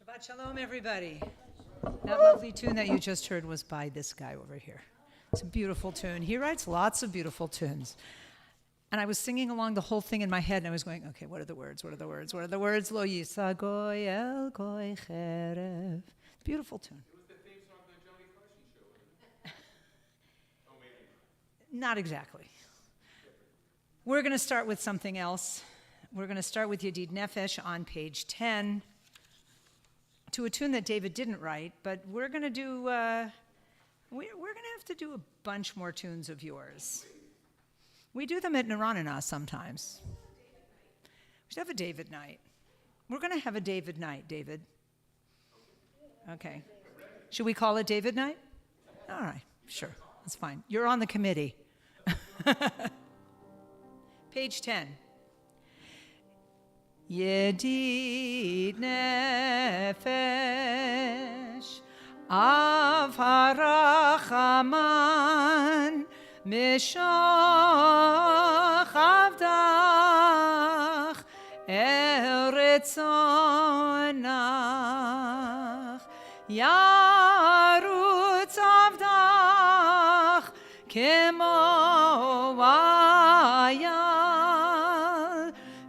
Shabbat Shalom, everybody. That lovely tune that you just heard was by this guy over here. It's a beautiful tune. He writes lots of beautiful tunes. And I was singing along the whole thing in my head, and I was going, okay, what are the words? What are the words? What are the words? Lo yisa goy el goy cherev. Beautiful tune. It was the theme song of the Johnny Carson show, wasn't it? Oh, maybe. Not exactly. We're going to start with something else. We're going to start with Yedid Nefesh on page 10 to a tune that David didn't write, but we're going to do, we're going to have to do a bunch more tunes of yours. We do them at Naranana sometimes. We should have a David night. We're going to have a David night, David. Okay. Should we call it David night? All right, sure. That's fine. You're on the committee. Page 10. Yedid nefesh av harachaman mishach avdach eretzonach yarutz avdach kemo vayal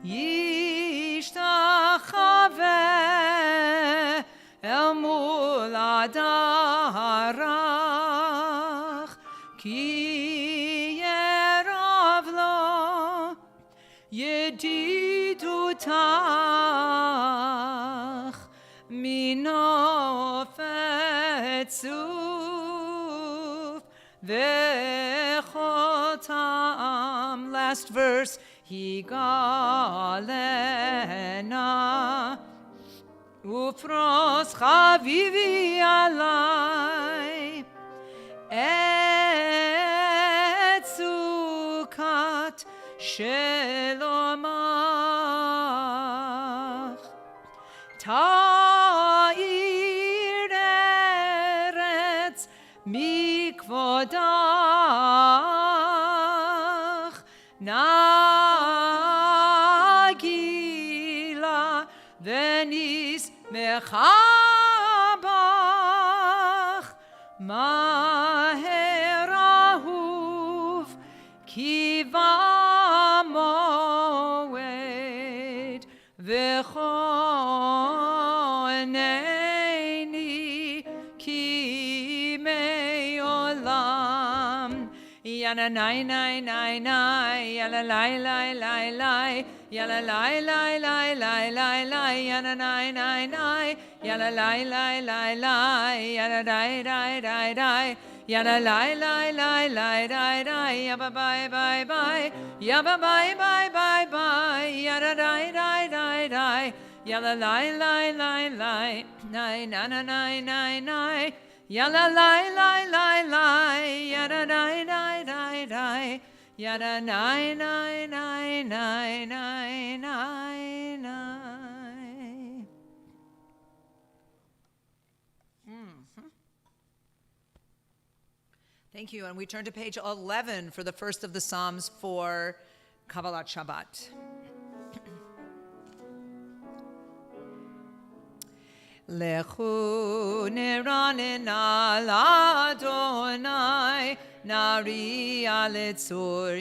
yishtachaveh el mul adarach ki yerav lo yedidutach minofetzuf vechotam. Last verse. Higalena ufros chavivi alai etzukat shelomach ta'ir eretz mikvodach Nagila venis mechabach maherahuv kivamoed vechoneni kimeolam. Yana nai nai nai nai, yala lai lai lai lai, yala lai lai lai lai lai lai, yana nai nai nai, yala lai lai lai lai, yala dai dai dai dai, yala lai lai lai lai dai dai, yaba bye bye bye, yaba bye bye bye bye, yada dai dai dai dai, yala lai lai lai lai, nai na na nai nai nai. Yala lai lai lai lai, yada nai nai nai nai, yada nai nai nai nai nai nai nai. Thank you, and we turn to page 11 for the first of the Psalms for Kabbalat Shabbat. Lechu neranen al Adonai, nari aletzur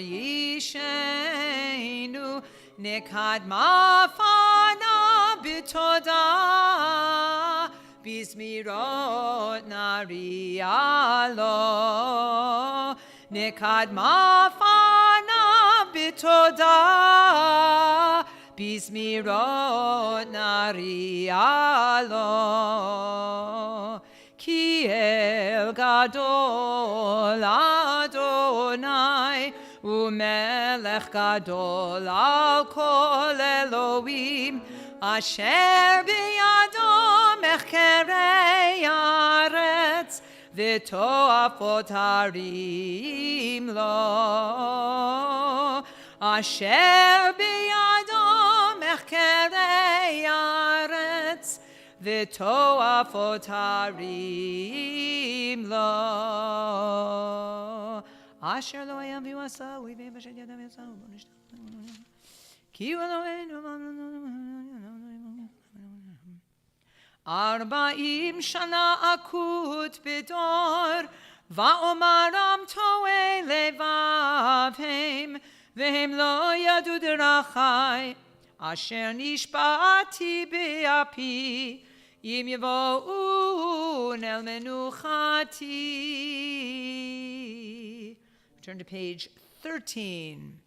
yishenu, nekad mafana bitoda, bizmirot nari alo, nekad mafana bitoda, Bizmirot nari alo, ki el gadol Adonai, umelech gadol al kol Elohim, asher biyado mechkerei aretz, v'toafot harim lo, asher biyado mechkerei aretz v'toafot harim lo asher lo hayam v'asa u'ivei b'shet yadam yasa ki Eloheinu 40 שנה אקוט בדור, ואומרם טועה לבבהם, והם לא ידעו דרכי, אשר נשבעתי באפי, אם יבואון אל מנוחתי. Turn to page 13.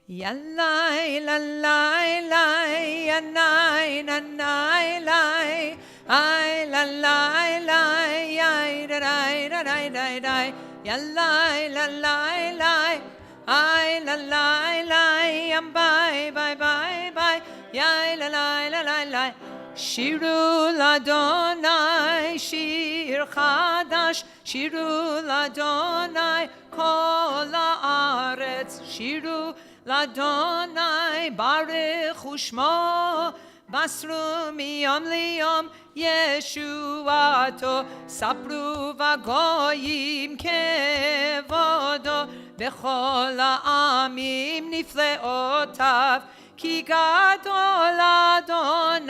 Yallai lalai lai yanai nanai lai ai lalai lai ai dai dai dai dai yallai lalai lai ai lalai lai am bye bye bye bye yai lalai lalai lai shiru ladonai shir chadash shiru ladonai kol haaretz shiru Ladonai Baruch Ushmo Basru miyom liyom Yeshuato Sapru vagoyim kevodo Bechol ha'amim nifleotav Ki gadol Adonai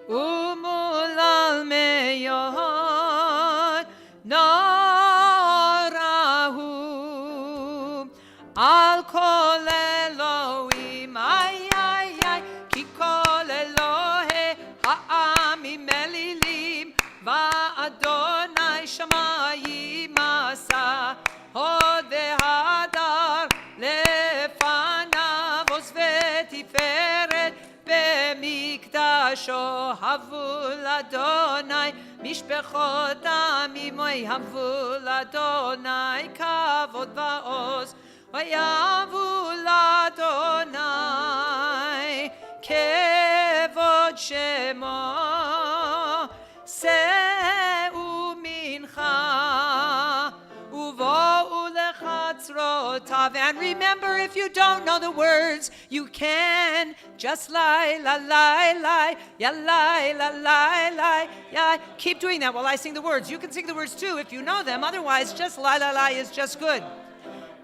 Umul almeyot Al kol Elohim, ay, ay, ay, ki kol Elohe ha'amim elilim, va'adonai shamayim asa, hod ve'hadar lefanav osvet tiferet b'mikdasho havul Adonai, mishpechot amim havul Adonai kavod va'oz, Vayavu l'Adonai kevod shemo se'u mincha uvo'u lechatzrotav. And remember, if you don't know the words, you can just lie, la, lie, lie, ya, lie, la, lie, lie, ya. Keep doing that while I sing the words. You can sing the words too if you know them. Otherwise, just lie, lie, lie is just good.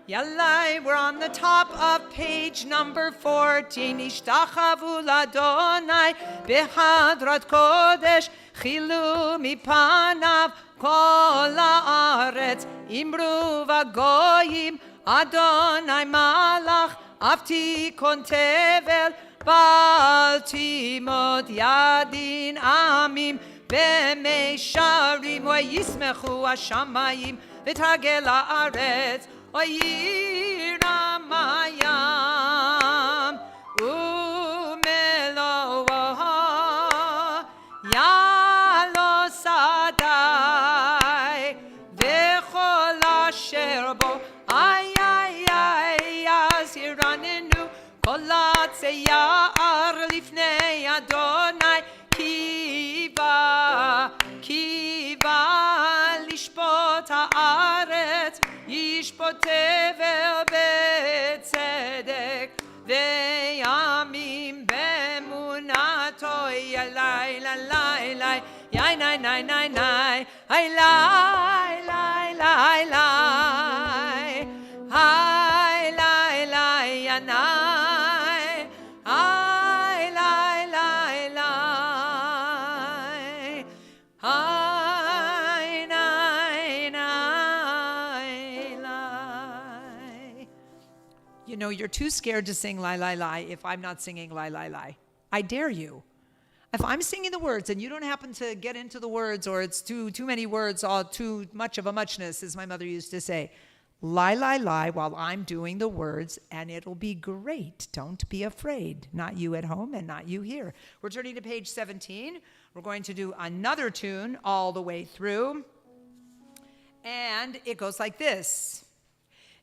Yallai, we're on the top of page number 14. Ishtachavu l'Adonai b'hadrat kodesh chilu mipanav kol haaretz imru v'goyim Adonai malach avti kon tevel bal timot yadin amim b'meisharim v'yismechu hashamayim v'tagel haaretz Oyir amayam umeloah yalo sadai vechol asher bo ay ay ay asiranenu kolat seyar lifnei Adonai kiva lishpot haaretz Yishpot tevel betzedek ve'yamim be'emunato yalai lalai lai yai nai nai nai nai ai lai lai lai lai ai lai lai yanai ai lai lai lai ai nai nai. You know, you're too scared to sing lie, lie, lie if I'm not singing lie, lie, lie. I dare you. If I'm singing the words and you don't happen to get into the words or it's too many words or too much of a muchness, as my mother used to say, lie, lie, lie while I'm doing the words and it'll be great. Don't be afraid. Not you at home and not you here. We're turning to page 17. We're going to do another tune all the way through. And it goes like this.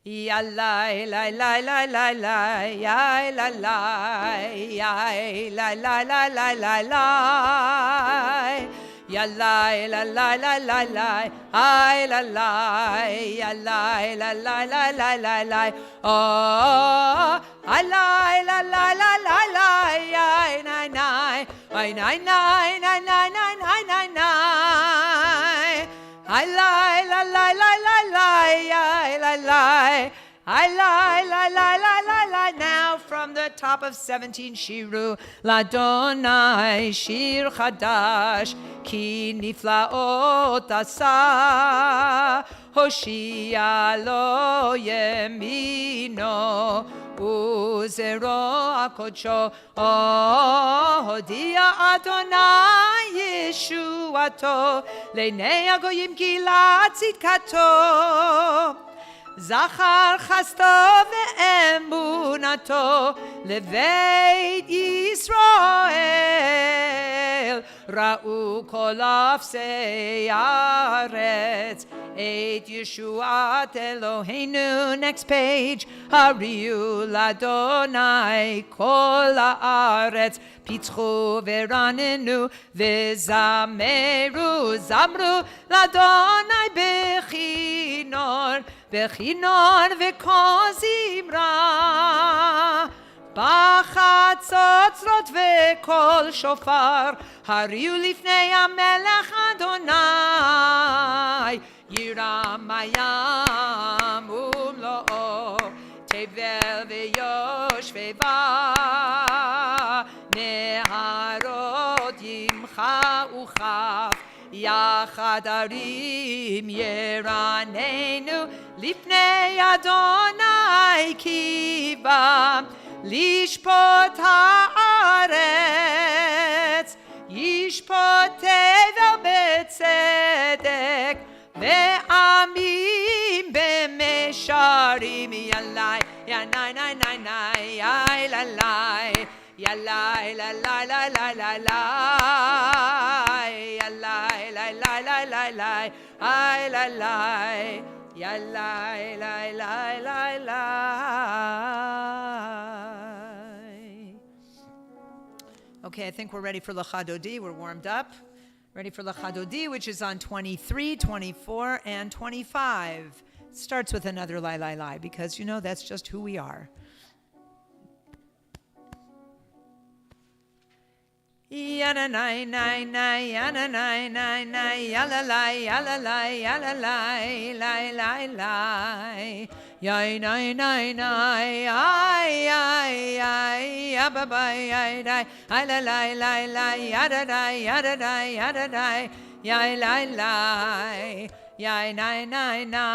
Ya lai lai lai lai lai lai ya la lai ya la lai lai lai lai lai ya lai la lai lai lai lai ai la lai ya lai la lai lai lai lai lai oh ai lai la lai lai lai lai ai nai nai ai nai nai nai nai nai nai nai nai I lie, la lie, lie, lie, lie, lie, lie, from the top of 17, Shiru Ladonai Shir Chadash, Ki Niflaot Asa, Hoshia Lo Yemino, Uzero Akocho, Hodia Adonai Yeshuato, Leinei Agoyim Gilad Tzidkato, Zachar Chasto Ve'emunato, Leveit Yisrael, Ra'u Kol Afsei Aretz, Et Yeshuat Eloheinu. Next page. Hariu Ladonai Kol Haaretz, Pitzchu Veranenu Vezameru, Zamru Ladonai Bechinor, Bechinor Vekozimra, Bachatzotzrot Vekol Shofar, Hariu Lifnei HaMelech Adonai, Yiram Mayam Umlo'o, Tevel Veyoshveva, Neharot Yimcha Uchaf, Yachad Arim Yeranenu, Lifnei Adonai Kiva, Lishpot Haaretz, Yishpot Tevel Betzedek, Ve'amim b'mesharim, Yalai, Yanai, Nai, Nai, Nai, Yai, Lalai, Yalai, Lalai, Lalai, Lalai, Yalai, Lalai, Lalai, Lalai, Ai, Lalai, Yalai, Lalai, Lalai. Okay, I think we're ready for L'chadodi. We're warmed up. Ready for L'chadodi, which is on 23, 24, and 25. Starts with another lai lai lai, because you know that's just who we are. Yana nai nai nai, yana nai nai nai, yala lai, yala lai, yala lai, lai lai lai. Yai nai nai nai, ai ai ai, yababai ai dai, ai la lai lai lai, yada dai, yada dai, yada dai, yai lai lai, yai nai nai nai.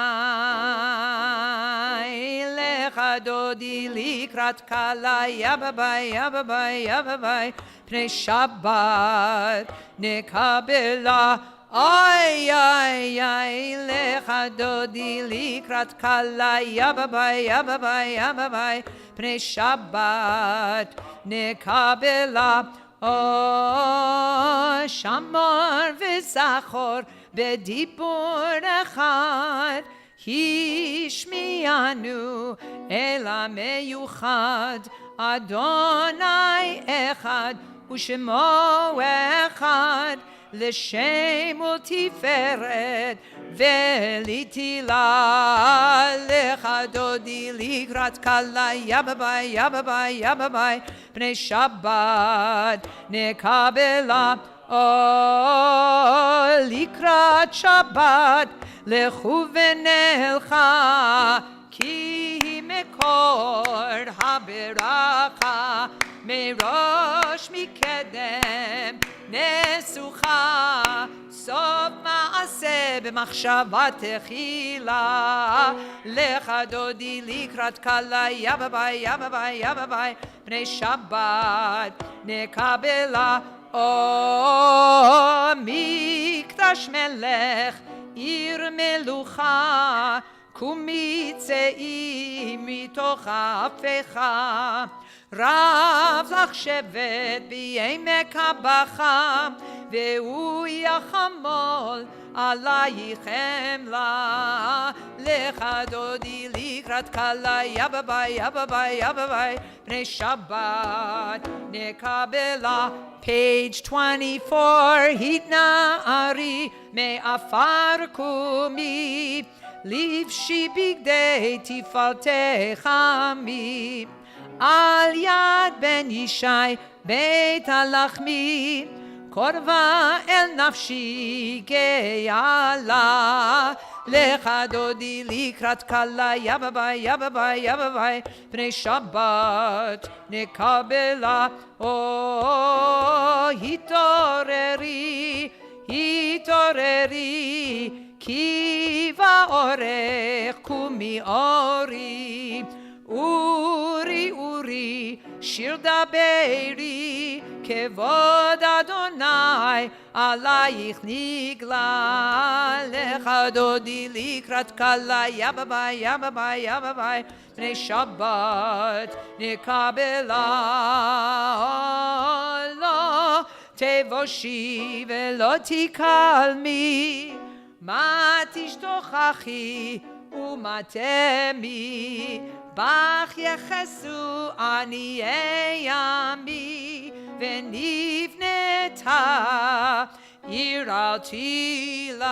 Lecha dodi likrat kala, yababai, yababai, yababai, pnei Shabbat nekabela. Ay, ay, ay, lecha dodi likrat kala, yababai, yababai, yababai, pnei Shabbat nekabela. Oh, shamor v'zachor b'dibur echad, hishmianu el hameyuchad, Adonai echad u'shemo echad, L'shem u'tiferet ve'litila. Lecha dodi likrat kala, yababai, yababai, yababai, pnei Shabbat nekabela. Oh, likrat Shabbat lechu v'nelcha, ki mekor haberacha, merosh mikedem nesucha, sof maaseh b'machshava techila. Lecha dodi likrat kala, yababai, yababai, yababai, pnei Shabbat nekabela. Oh, mikdash melech ir melucha, kumitzei mitoch hafecha, rav lach shevet b'yemek habacha, ve'u yachamol alayichem la. Lecha dodi likrat kala, yababai, yababai, yababai, pnei Shabbat nekabela. Page 24, Hitna Ari me afar kumi, livshi bigdei tifalte chami, al yad ben Yishai beit halachmi, korva el nafshi geyala. לך דודי לקראת כלה יבביי יבביי יבביי פני שבת נקבלה התעוררי התעוררי כי באורך קומי אורי אורי אורי שיר דברי כבוד אדוני עלייך נגלה לך דודי לקראת כלה יבביי יבביי יבביי פני שבת נקבלה לא תבושי ולא תקלמי מה תשתוכחי ומה תמי בך יחסו עניי עמי ונבנתה עיר על תילה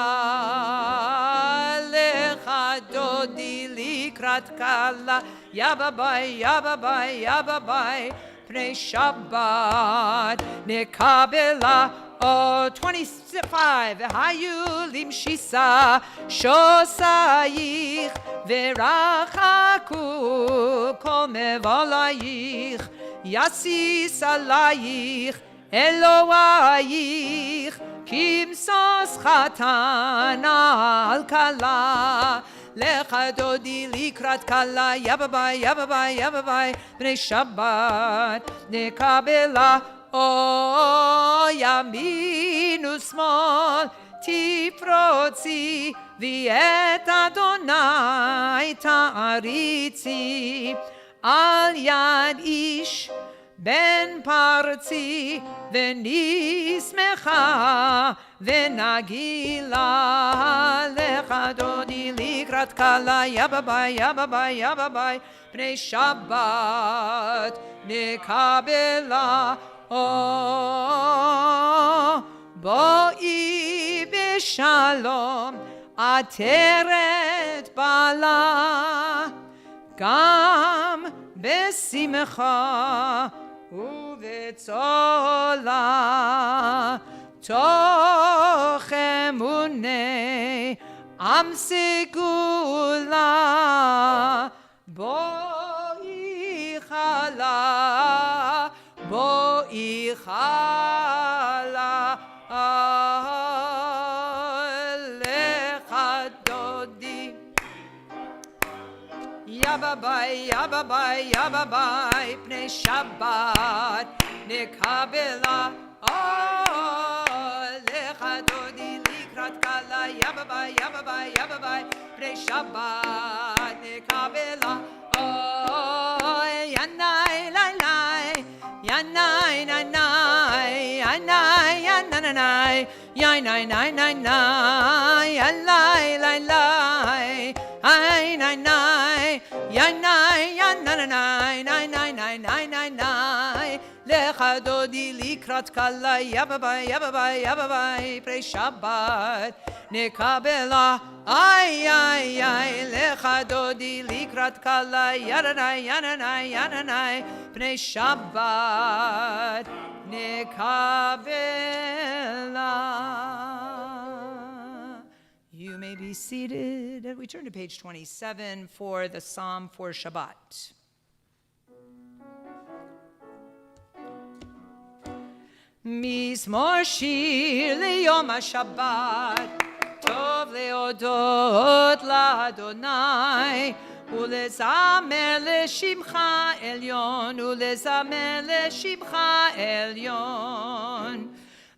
לך דודי לקראת כלה יבביי יבביי יבביי פני שבת נקבלה 25 והיו למשיסה שוסייך ורחקו כל מבלייך יסיס עלייך אלוהייך כמסוס חתן על כלה לך דודי לקראת כלה יבביי יבביי יבביי פני שבת נקבלה ימין ושמאל תפרוצי ואת אדוני תעריצי על יד איש בן פרצי ונשמחה ונגילה לך דודי לקראת כלה יבביי יבביי יבביי פני שבת נקבלה בואי בשלום עטרת בעלה גם בשמחה ובצולה תוך אמוני עם סגולה בואי חלה בואי חלה לך דודי יבביי יבביי יבביי פני שבת נקבלה לך דודי לקראת כלה יבביי יבביי יבביי פני שבת נקבלה ינאי לילי ינאי נאי נאי ינאי ינאי ינאי נאי נאי נאי ינאי לילי ay nay nay ay nay nay nay nay nay nay nay nay nay lecha dodi likrat kala yababai yababai yababai pre shabbat nekabela ay ay ay lecha dodi likrat kala yaranai yaranai yaranai pre shabbat nekabela. You may be seated. We turn to page 27 for the Psalm for Shabbat. Mizmor shir liyom HaShabbat tov leodot la'Adonai ulezamer leshimcha elyon ulezamer leshimcha elyon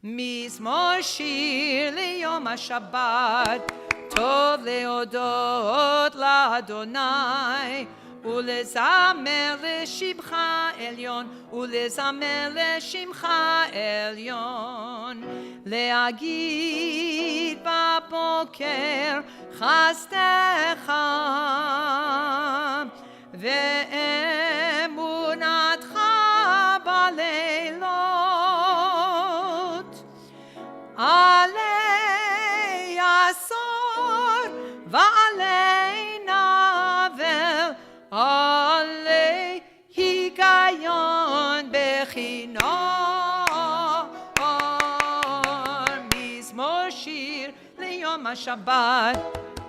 Mizmor shir liyom HaShabbat tov leodot la'Adonai ulezamer leshimcha elyon ulezamer leshimcha elyon leagid baboker chastecha ve'emunatcha baleilot alei asor va'alei navel alei higayon bechinor mizmor shir liyom HaShabbat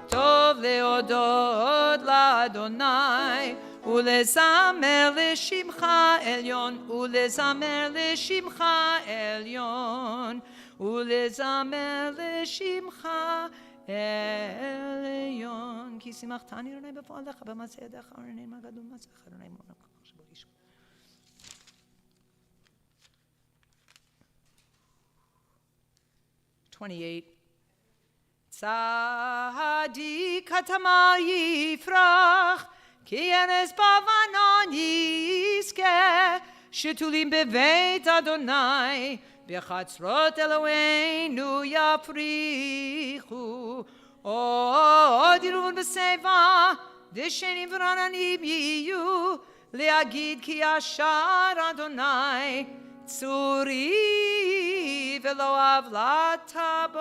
טוב להודות לאדוני ולזמר לשמך עליון ולזמר לשמך עליון ולזמר לשמך עליון כי שימחתני אדוני בפועלך במעשה ידיך ארנן מה גדול מעשיך אדוני מעולם כל מחשבות איש 28 צדיק התמה יפרח כי ארז בבנון יזכה שתולים בבית אדוני בחצרות אלוהינו יפריחו עוד ירון בשיבה דשנים ורעננים יהיו להגיד כי ישר אדוני צורי ולא עוולת בו.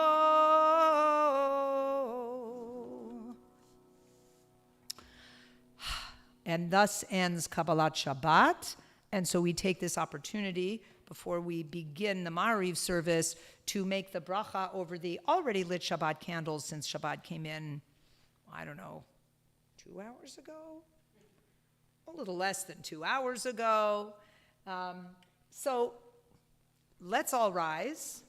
And thus ends Kabbalat Shabbat. And so we take this opportunity before we begin the Ma'ariv service to make the bracha over the already lit Shabbat candles since Shabbat came in, I don't know, 2 hours ago? A little less than 2 hours ago. So let's all rise.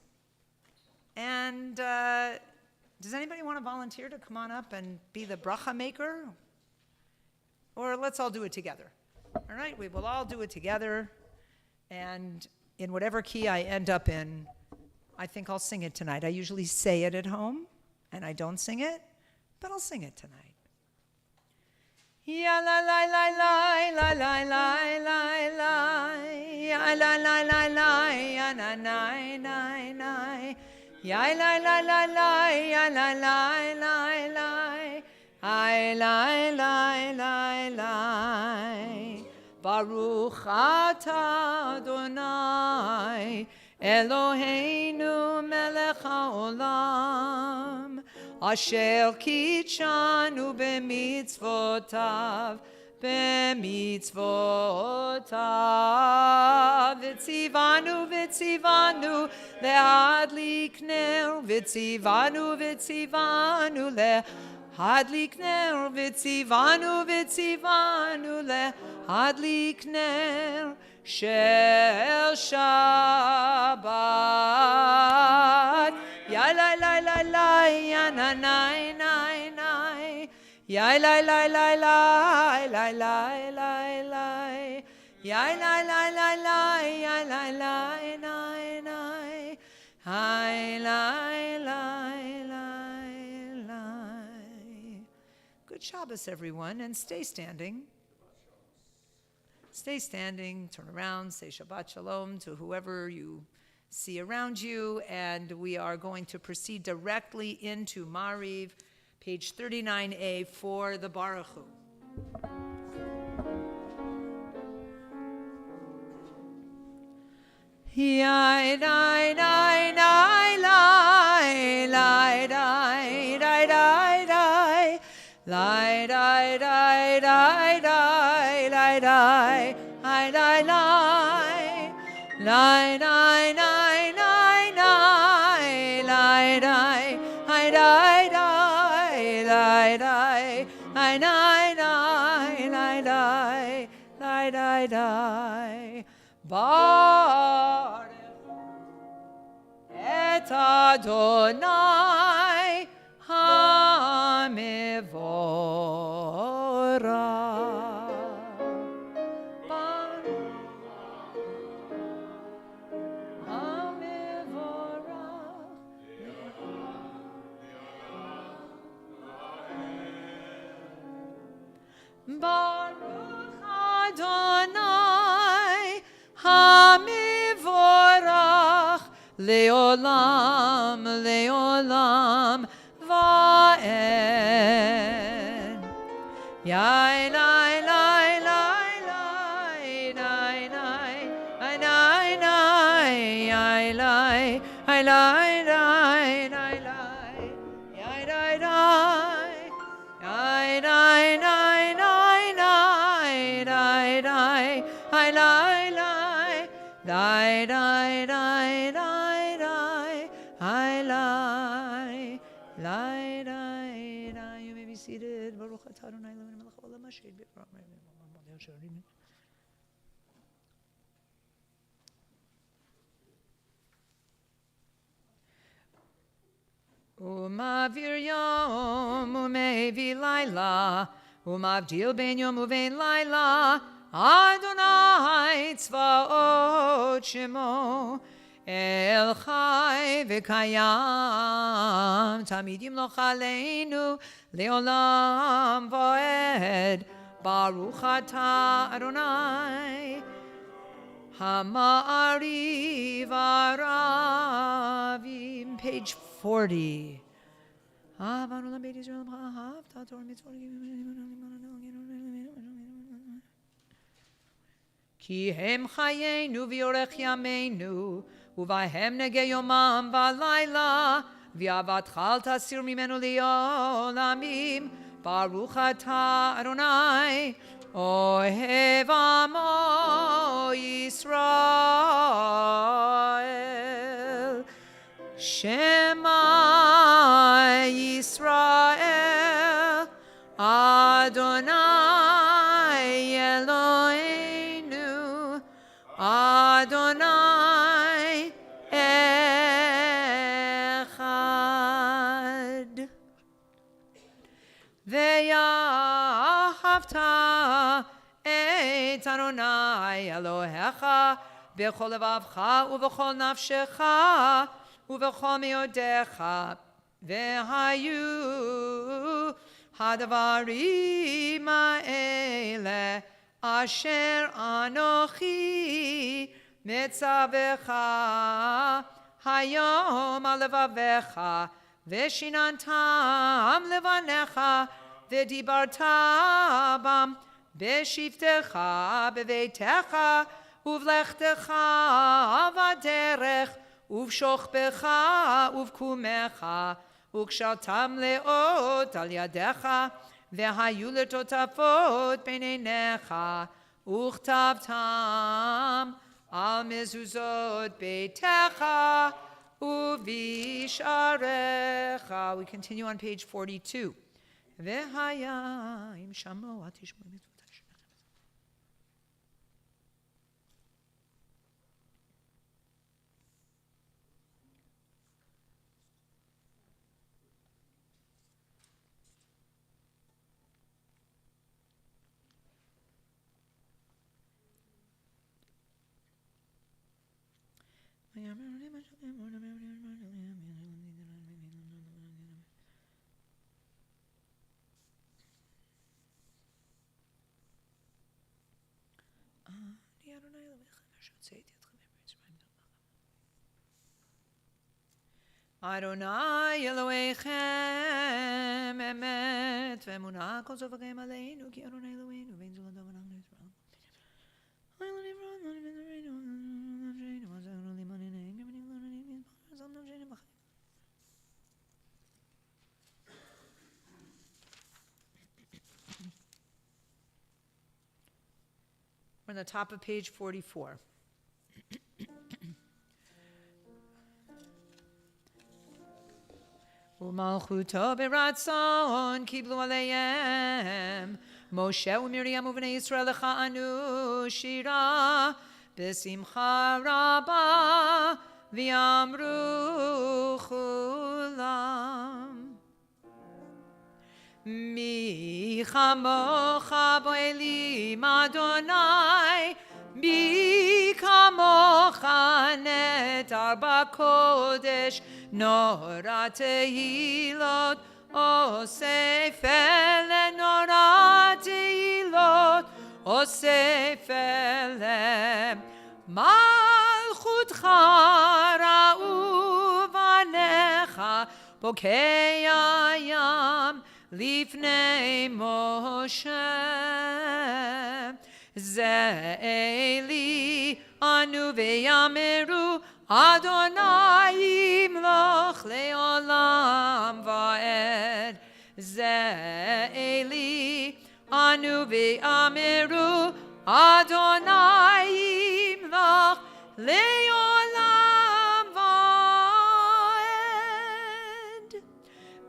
And does anybody want to volunteer to come on up and be the bracha maker? Or let's all do it together. All right, we will all do it together. And in whatever key I end up in, I think I'll sing it tonight. I usually say it at home, and I don't sing it, but I'll sing it tonight. Ya la la la la la la la la la ya la la la la ya na na na na ya la la la la ya la la la la ay la la la la Baruch atah Adonai Eloheinu melech haolam Asher kitshanu b'mitzvotav V'tzivanu le'adlik ner V'tzivanu le'adlik ner V'tzivanu le'adlik ner Shel Shabbat Ya la la la la ya na na na na Ya la la la la la la la la Ya la la la la ya la la na na Hi la la la la Good Shabbos everyone and stay standing. Stay standing, turn around, say Shabbat Shalom to whoever you see around you, and we are going to proceed directly into Ma'ariv, page 39a for the Baruch Hu. Yai dai dai dai lai lai dai dai dai dai lai dai dai dai dai lai dai lai lai lai lai dai dai dai dai lai dai lai dai dai lai dai lai dai dai lai dai lai dai dai Baruch et Adonai HaMevorach. Baruch HaMevorach. Baruch Adonai HaMevorach Leolam Leolam Va'en Yai lai lai lai lai lai lai lai lai lai yai lai lai lai lai lai lai yai lai lai yai lai lai lai lai lai lai lai lai lai lai lai lai lai lai lai lai lai lai vaed. Baruch atah Adonai Eloheinu melech haolam asher Umavir yom umevi laila, umavdil ben yom uvein laila, Adonai tzvaot shemo, El chai v'kayam, tamid yimloch aleinu, leolam vaed, Baruch atah Adonai, Hama'ariv aravim, page 40. Ki hem chayenu v'yorech yameinu, uvahem nege yomam v'alayla, v'avatchal tasir mimenu li'olamim, Baruch atah Adonai, Ohev amo Yisrael, Shema Yisrael, Adonai Eloheinu, Adonai Echad. Ve'ahavta et Adonai Elohecha b'chol levavcha u'v'chol nafshecha u'v'chol meodecha ve'hayu hadavarim ha'ele asher anochi metzavecha hayom al levavecha ve'shinantam levanecha ve'dibarta bam be'shivtecha be'veitecha uvlechtecha vaderech uvshochbecha uvkumecha ukshaltam leot al yadecha ve'hayu letotafot beinenecha uchtavtam al mezuzot beitecha uvisharecha. We continue on page 42. Ve'haya im shamo atishmo mitzvot. Adonai Elohechem emet ve'emunah kol zovagim aleinu ki Adonai Eloheinu ve'in zol adam v'nam Yisrael. We're on the top of page 44. Umalchuto beratzon kiblu aleihem Moshe u'Miriam u'bnei Yisrael lecha'anu shira b'simcha rabba v'yamru chulam Mi chamocha bo'elim Adonai Mi kamocha netar b'kodesh Nora tehilot Osef ele Nora tehilot Osef ele Malchutcha ra'u vanecha Bokei hayam Lifnei Moshe Ze'eli anu ve'yameru Adonai imloch le'olam va'ed Ze'eli anu ve'yameru Adonai imloch le'olam va'ed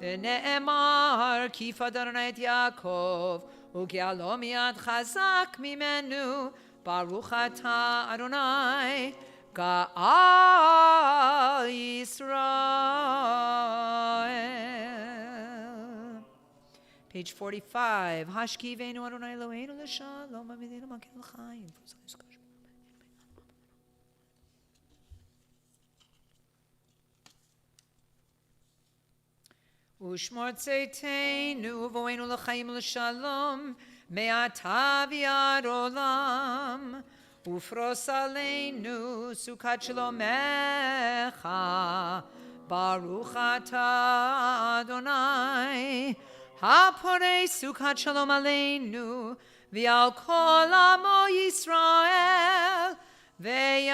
ונאמר כי יפד אדוני את יעקב וגאלו מיד חזק ממנו ברוך אתה אדוני גאל ישראל. Page 45. Hashkivenu Adonai Eloheinu l'shalom v'amidinu makel chayim. Ushmor tzeitenu v'oenu l'chaim l'shalom me'ata v'ad olam ufros aleinu sukat shalomecha baruch ata Adonai Hapore sukat shalom aleinu v'al kol amo Yisrael v'yal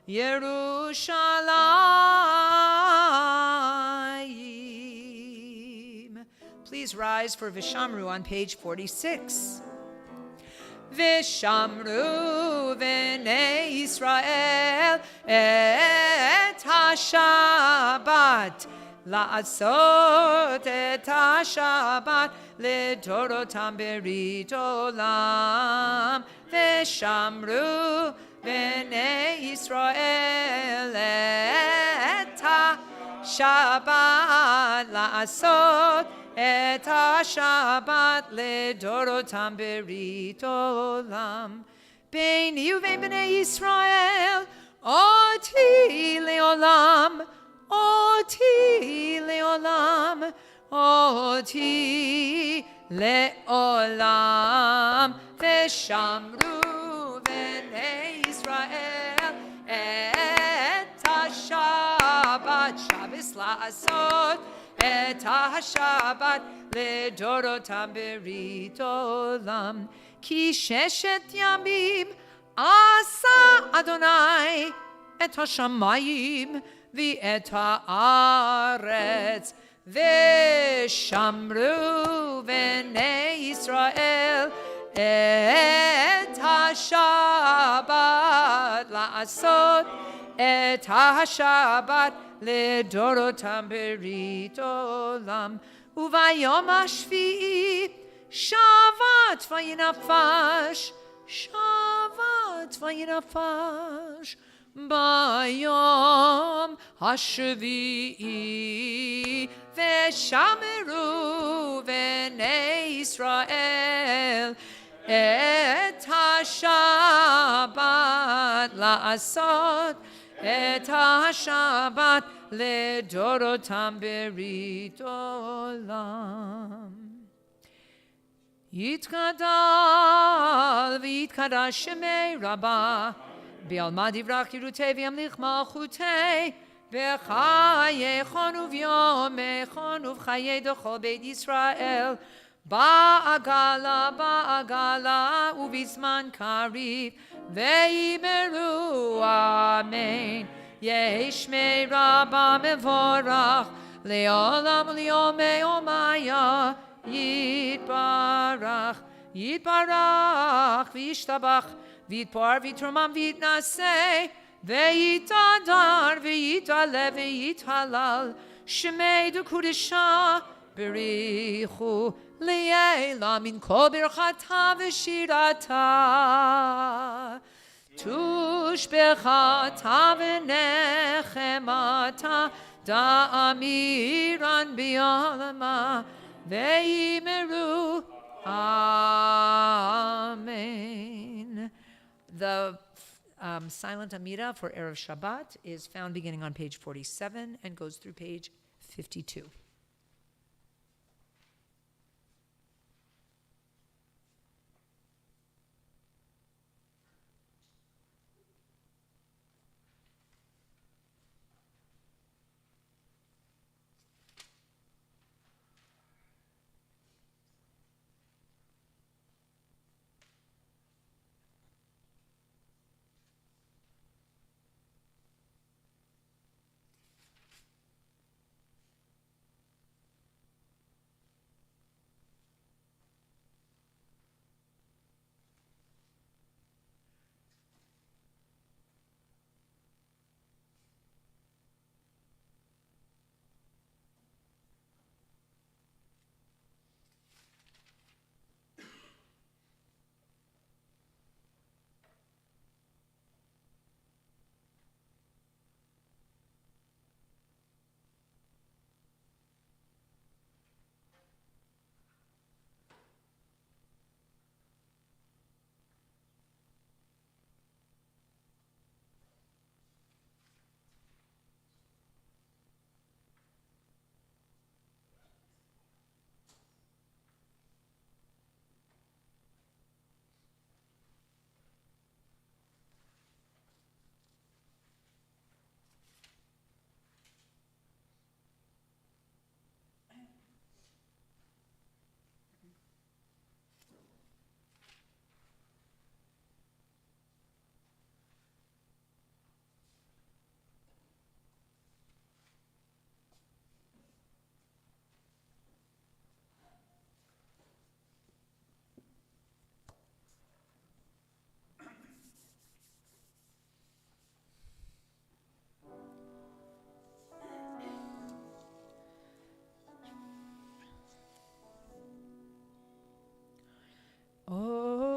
Yerushalayim. Please rise for Vishamru on page 46. Vishamru v'nei Yisrael et ha-Shabbat לעשות את השבת לדורותם ברית עולם ושמרו בני ישראל את השבת לעשות את השבת לדורותם ברית עולם ביני ובין בני ישראל אותי לעולם אותי לעולם, אותי לעולם, ושמרו בני ישראל את השבת, שבס לעשות את השבת לדורותם ברית עולם, כי ששת ימים עשה אדוני את השמיים ואת הארץ ושמרו בני ישראל את השבת לעשות את השבת לדורותם ברית עולם וביום השביעי שבת וינפש שבת וינפש ביום השביעי ושמרו בני ישראל את השבת לעשות את השבת לדורותם ברית עולם יתגדל ויתקדש שמי רבה בעלמא דברך ירותי וימליך מלכותי בחייכון וביומכון ובחיי דכל בית ישראל בעגלה בעגלה ובזמן קריב ויאמרו אמן יהי שמי רבה מבורך לעולם וליומי עולמיה יתברך יתברך וישתבח ויתפאר ויתרומם ויתנשא ויתהדר ויתעלה ויתהלל שמי דקודשה בריחו לעילא מן כל ברכתה ושירתה תושבחתה ונחמתה דאמירן בעלמא ויאמרו Amen. The silent Amida for Erev Shabbat is found beginning on page 47 and goes through page 52.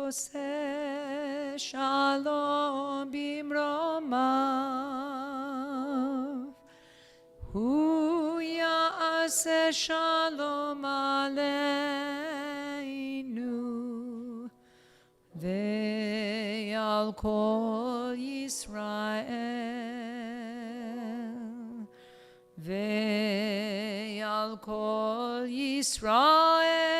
Ose shalom bimromav. Hu ya'aseh shalom aleinu. Ve'al kol Yisrael. Ve'al kol Yisrael.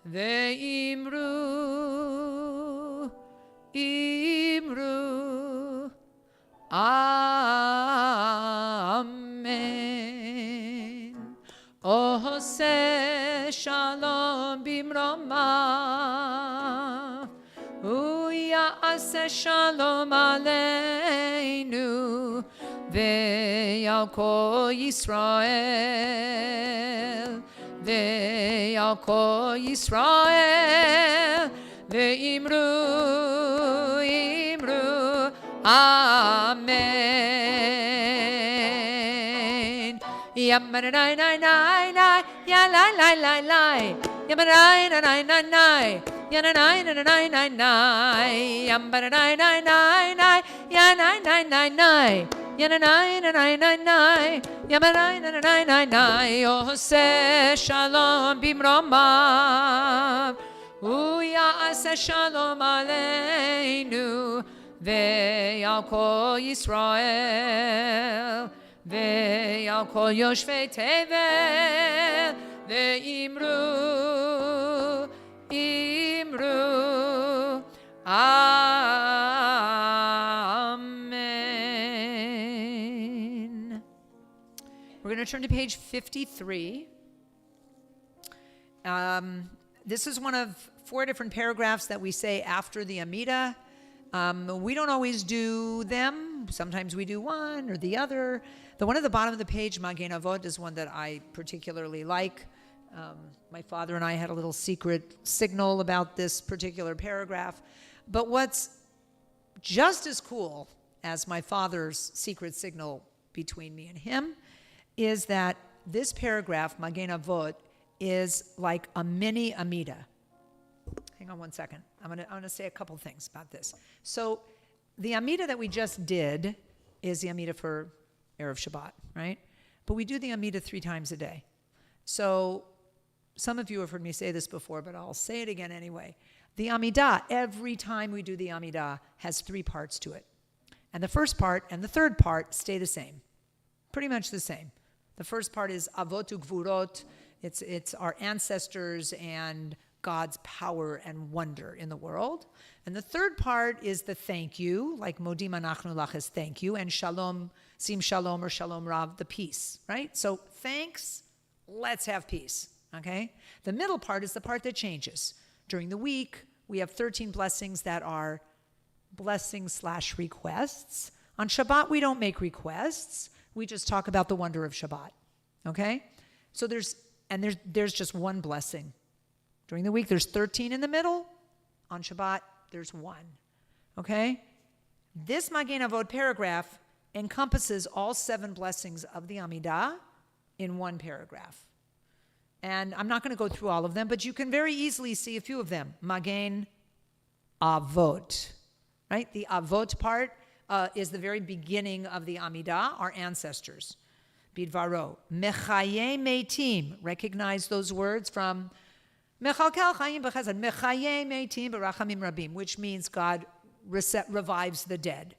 Ve'imru, imru, amen. Ose shalom bimromav. Ya'aseh shalom aleinu. Ve'al kol Yisrael. Ve'al kol Yisrael. Ve'imru, imru, amen. Yamanai nai nai nai, ya lai lai lai lai. Yamanai nai nai nai nai, yanai nai nai nai nai. Yamanai nai nai nai, ya nai nai nai nai. Yanai nai nai nai, yamanai nai nai nai nai. Ose shalom bimromav. Ya'aseh shalom aleinu. Ve'al kol Yisrael. Ve'al kol yoshvei tevel. Ve'imru, imru, amen. We're going to turn to page 53. This is one of 4 different paragraphs that we say after the Amida. We don't always do them. Sometimes we do one or the other. The one at the bottom of the page, Magen Avot, is one that I particularly like. My father and I had a little secret signal about this particular paragraph. But what's just as cool as my father's secret signal between me and him is that this paragraph, Magen Avot, is like a mini Amida. Hang on one second. I'm gonna say a couple things about this. So the Amida that we just did is the Amida for Erev Shabbat, right? But we do the Amida 3 times a day. So some of you have heard me say this before, but I'll say it again anyway. The Amidah, every time we do the Amidah, has 3 parts to it. And the first part and the third part stay the same. Pretty much the same. The first part is Avot u'Gvurot. It's our ancestors and God's power and wonder in the world. And the third part is the thank you, like Modim Anachnu Lach is thank you, and Shalom, Sim Shalom or Shalom Rav, the peace, right? So thanks, let's have peace, okay? The middle part is the part that changes. During the week, we have 13 blessings that are blessings/requests. On Shabbat, we don't make requests. We just talk about the wonder of Shabbat, okay? So there's just one blessing. During the week, there's 13 in the middle. On Shabbat, there's 1. Okay? This Magen Avot paragraph encompasses all 7 blessings of the Amidah in one paragraph. And I'm not going to go through all of them, but you can very easily see a few of them. Magen Avot. Right? The Avot part is the very beginning of the Amidah, our ancestors. Bidvaro. Mechaye Meitim. Recognize those words from Mechalkel Chayim B'Chesed, Mechaye Meitim B'Rachamim Rabim, which means God revives the dead.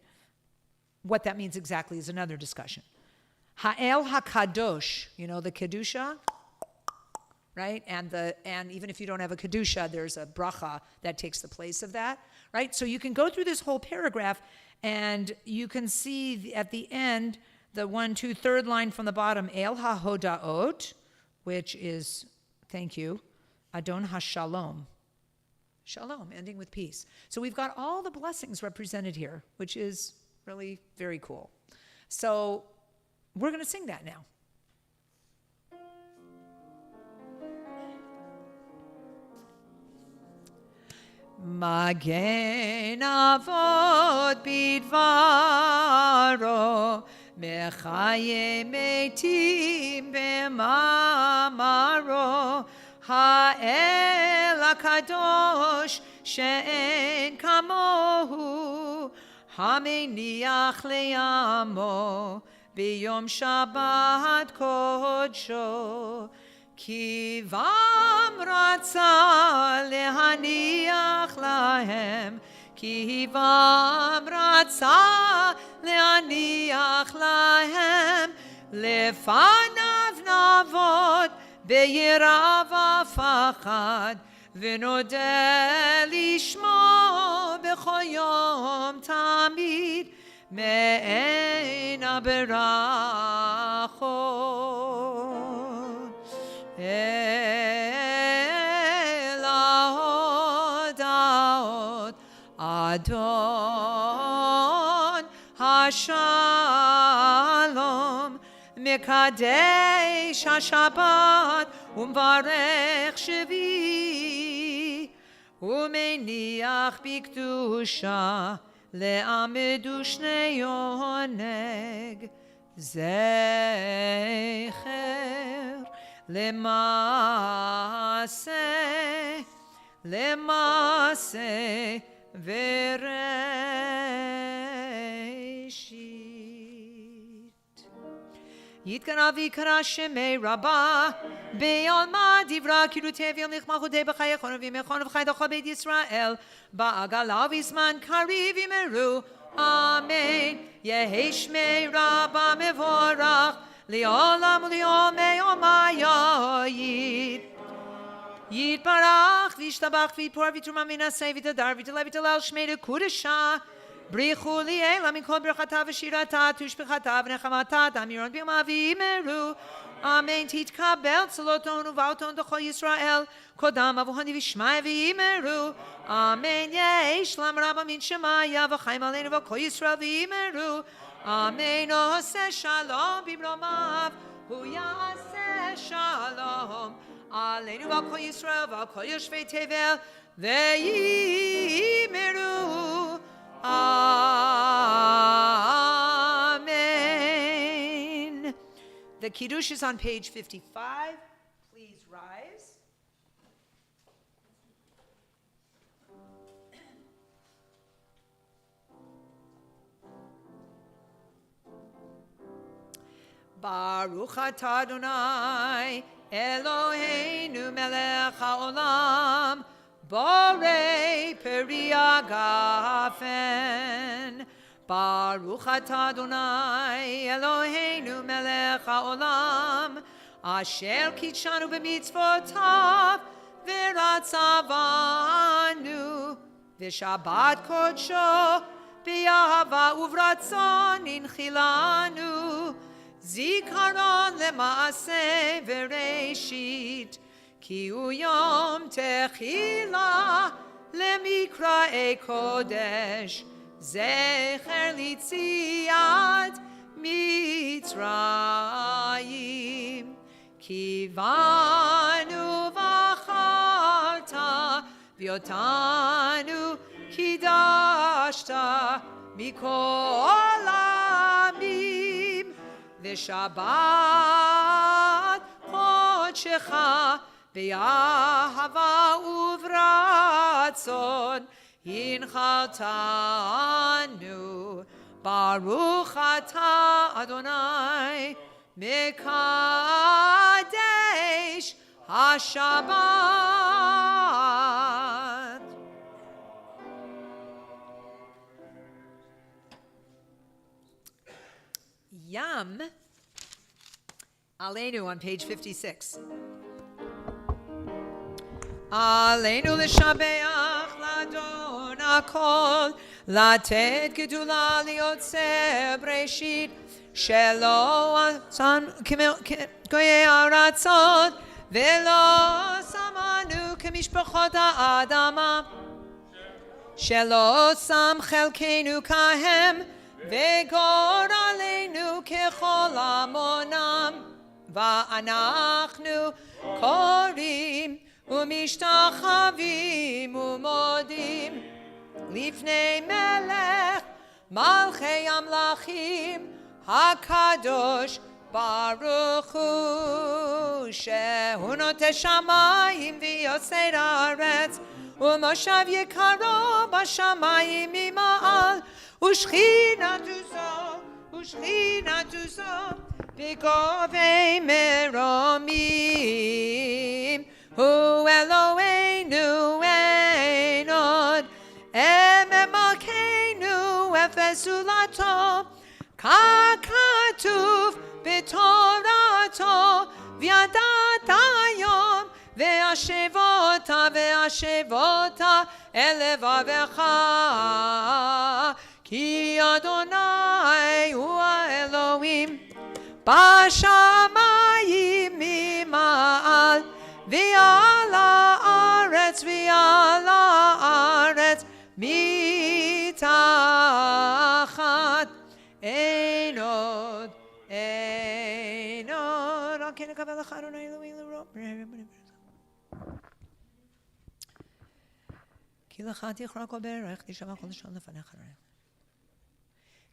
What that means exactly is another discussion. Ha'el HaKadosh, you know the Kedusha, right? And even if you don't have a Kedusha, there's a bracha that takes the place of that, right? So you can go through this whole paragraph and you can see at the end, the 1, 2, 3rd line from the bottom, El HaHodaot, which is, thank you, Adon HaShalom. Shalom, ending with peace. So we've got all the blessings represented here, which is really very cool. So we're going to sing that now. Magen Avot Bidvaro Mechaye Meitim B'Mamaro Ha'el הקדוש שאין כמוהו, המניח לעמו ביום שבת קודשו. כי בם רצה להניח להם, כי בם רצה להניח להם, לפניו נעבוד ביראה ופחד, ונודה לשמו בכל יום תמיד מעין הברכות. אל ההודעות אדון השלום, מקדש השבת ומברך שביעי, ומניח בקדושה לעמדו שני עונג, זכר למעשה וראשית. יתקרא ויקרא שמי רבה בעלמא דברה כאילו תביא מלכמחותי בחיי חון וימי וחי דכל בית ישראל בעגלה ובזמן קריב ימרו אמן. יהי שמי רבה מבורך לעולם וליומי יומי יתברך וישתבח ויתפור ויתרומם וינשא ויתהדר ויתהלל ויתהלל שמי לקודשה. בריחו לי אלה מכל ברכתה ושירתה תושבחתה ונחמתה תמירון בימה ויאמרו אמן. תתקבל צלותון ובאותון דכל ישראל קודם אבוהני ושמעיה ויאמרו אמן. יהי שלום רבה מן שמיה וחיים עלינו וכל ישראל ויאמרו אמן. עושה שלום במרומיו הוא יעשה שלום עלינו ועל כל ישראל ועל כל יושבי תבל ויאמרו Amen. The Kiddush is on page 55. Please rise. Baruch atah Adonai Eloheinu melech haolam Borei peri agafen. Baruch atah Adonai Eloheinu melech haolam asher kitshanu b'mitzvotav v'ratzavanu v'shabbat kodsho b'yahava uvratzon inchilanu zikaron lemaaseh v'reishit כי הוא יום תחילה למקראי קודש, זכר ליציאת מצרים. כי בנו בחרת ואותנו קידשת מכל העמים, ושבת קודשך באהבה וברצון הנחלתנו. ברוך אתה אדוני מקדש השבת. Yam Aleinu on page 56. עלינו לשבח לאדון הכל, לתת גדולה ליוצר בראשית, שלא עשנו כגויי הארצות, ולא שמנו כמשפחות האדמה, שלא שם חלקנו כהם, וגורלנו ככל עמונם, ואנחנו קוראים ומשתחווים ומודים לפני מלך מלכי המלכים הקדוש ברוך הוא. שהוא נוטה שמיים ויוסד הארץ, ומושב יקרו בשמיים ממעל, ושכינתו זו בגובי מרומים. הוא אלוהינו אין עוד, מלכנו אפס זולתו, ככתוב בתורתו, וידעת היום והשבות אל לבבך, כי אדוני הוא האלוהים בשמיים ממעל, ועל הארץ מתחת. אין עוד. רק כן נקבל לך אדוני אלוהים לרוב. כי לך תכרע כל ברך, תשמע כל לשון לפניך.